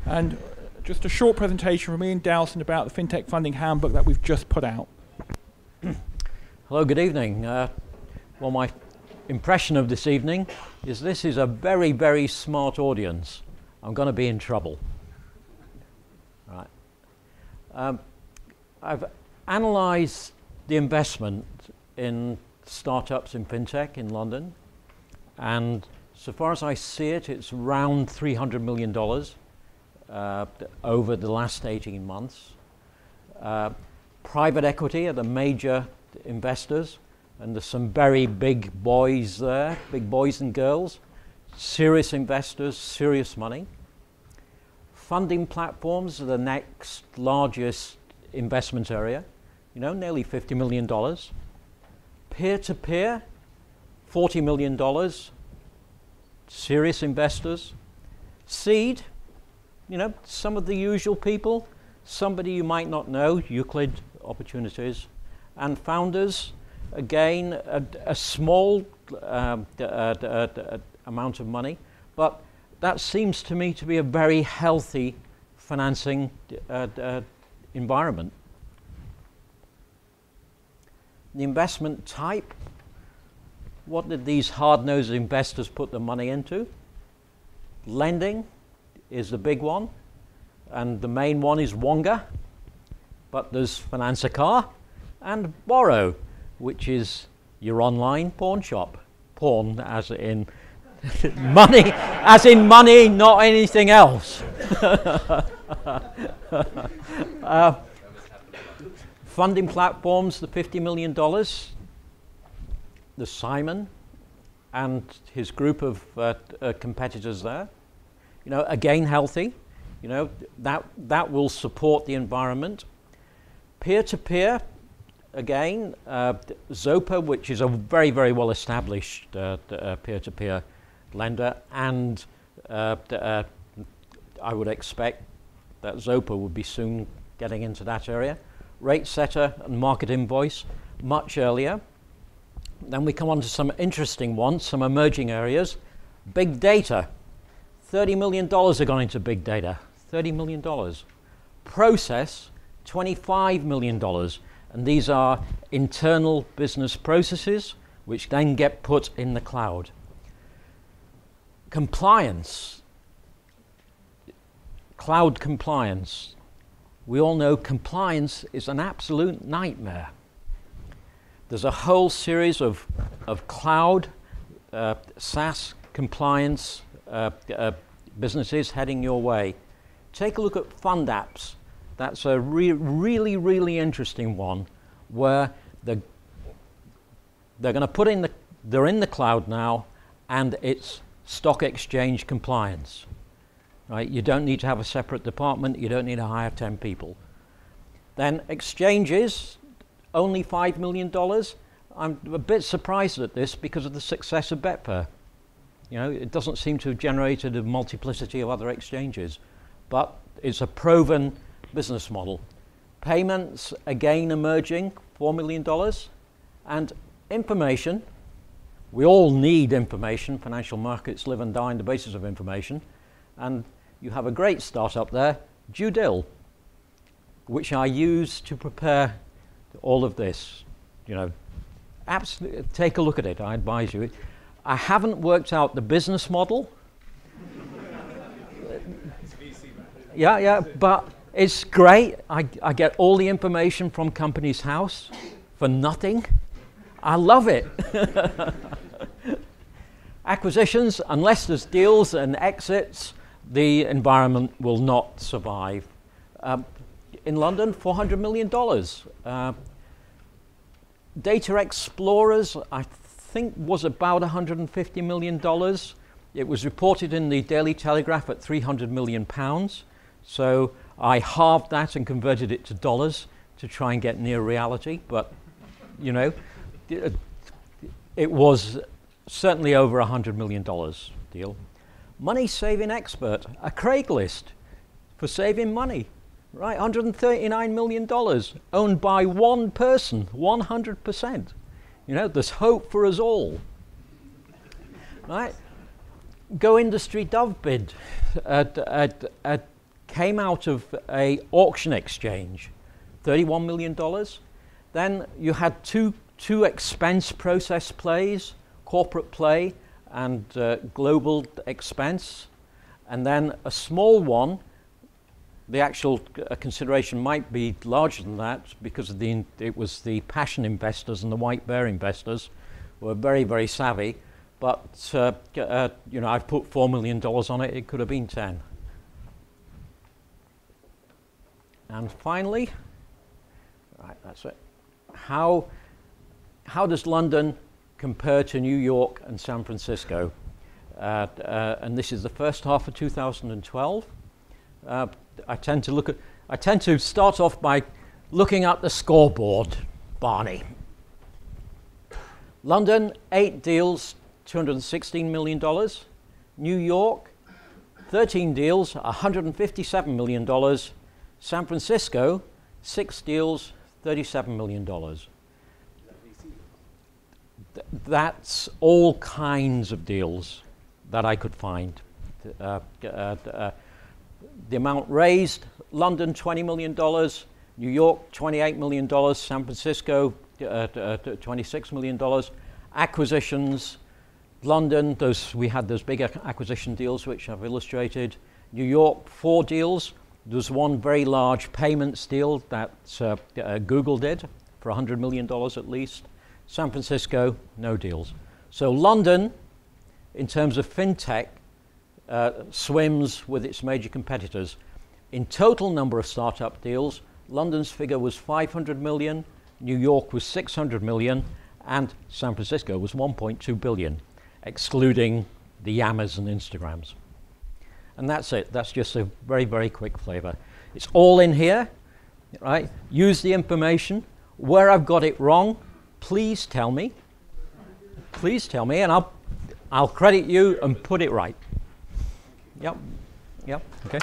And just a short presentation from me and Dowson about the FinTech Funding Handbook that we've just put out. Hello, good evening. Well, my impression of this evening is this is a very, very smart audience. I'm going to be in trouble. Right. I've analysed the investment in startups in FinTech in London, and so far as I see it, it's around $300 million over the last 18 months. Private equity are the major investors, and there's some very big boys there, big boys and girls, serious investors, serious money. Funding platforms are the next largest investment area, nearly $50 million. Peer-to-peer, $40 million, serious investors. Seed, some of the usual people, somebody you might not know, Euclid Opportunities. And founders, again, a small amount of money, but that seems to me to be a very healthy financing environment. The investment type, what did these hard-nosed investors put the money into? Lending is the big one, and the main one is Wonga, but there's finance a car, and Borrow, which is your online pawn shop. Pawn as in money, not anything else. Funding platforms, the $50 million. There's Simon and his group of competitors there. Again, healthy. That will support the environment. Peer-to-peer, again, Zopa, which is a very, very well-established peer-to-peer lender, and I would expect that Zopa would be soon getting into that area. Rate setter and market invoice much earlier. Then we come on to some interesting ones, some emerging areas. Big data. $30 million are gone into big data. $30 million. Process, $25 million. And these are internal business processes which then get put in the cloud. Compliance. Cloud compliance. We all know compliance is an absolute nightmare. There's a whole series of cloud, SaaS compliance businesses heading your way. Take a look at fund apps. That's a really, really interesting one where they're going to put in they're in the cloud now, and it's stock exchange compliance. Right? You don't need to have a separate department. You don't need to hire 10 people. Then exchanges, only $5 million. I'm a bit surprised at this because of the success of Betfair. It doesn't seem to have generated a multiplicity of other exchanges, but it's a proven business model. Payments, again emerging, $4 million. And information, we all need information. Financial markets live and die on the basis of information. And you have a great startup there, Dudil, which I use to prepare all of this. Absolutely, take a look at it, I advise you. I haven't worked out the business model. Yeah, but it's great. I get all the information from Companies House for nothing. I love it. Acquisitions, unless there's deals and exits, the environment will not survive. In London, $400 million. Data Explorers, I think, was about $150 million. It was reported in the Daily Telegraph at £300 million. So I halved that and converted it to dollars to try and get near reality. But, it was certainly over $100 million deal. Money Saving Expert, a Craigslist for saving money, right? $139 million, owned by one person, 100%. There's hope for us all, right? Go Industry Dove bid at came out of a auction exchange, $31 million. Then you had two expense process plays, corporate play and global expense, and then a small one. The actual consideration might be larger than that because of it was the passion investors and the white bear investors were very, very savvy. But you know, I've put $4 million on it. It could have been 10. And finally, right, that's it. How does London compare to New York and San Francisco? And this is the first half of 2012. I tend to start off by looking at the scoreboard, Barney. London, 8 deals, $216 million. New York, 13 deals, $157 million. San Francisco, 6 deals, $37 million. That's all kinds of deals that I could find. The amount raised, London, $20 million, New York, $28 million, San Francisco, $26 million. Acquisitions, London, we had those big acquisition deals which I've illustrated. New York, 4 deals. There was one very large payments deal that Google did for $100 million at least. San Francisco, no deals. So London, in terms of FinTech, swims with its major competitors. In total number of startup deals, London's figure was 500 million, New York was 600 million, and San Francisco was 1.2 billion, excluding the Yammers and Instagrams. And that's it. That's just a very, very quick flavor. It's all in here, right? Use the information. Where I've got it wrong, please tell me. Please tell me, and I'll credit you and put it right. Yep. Okay.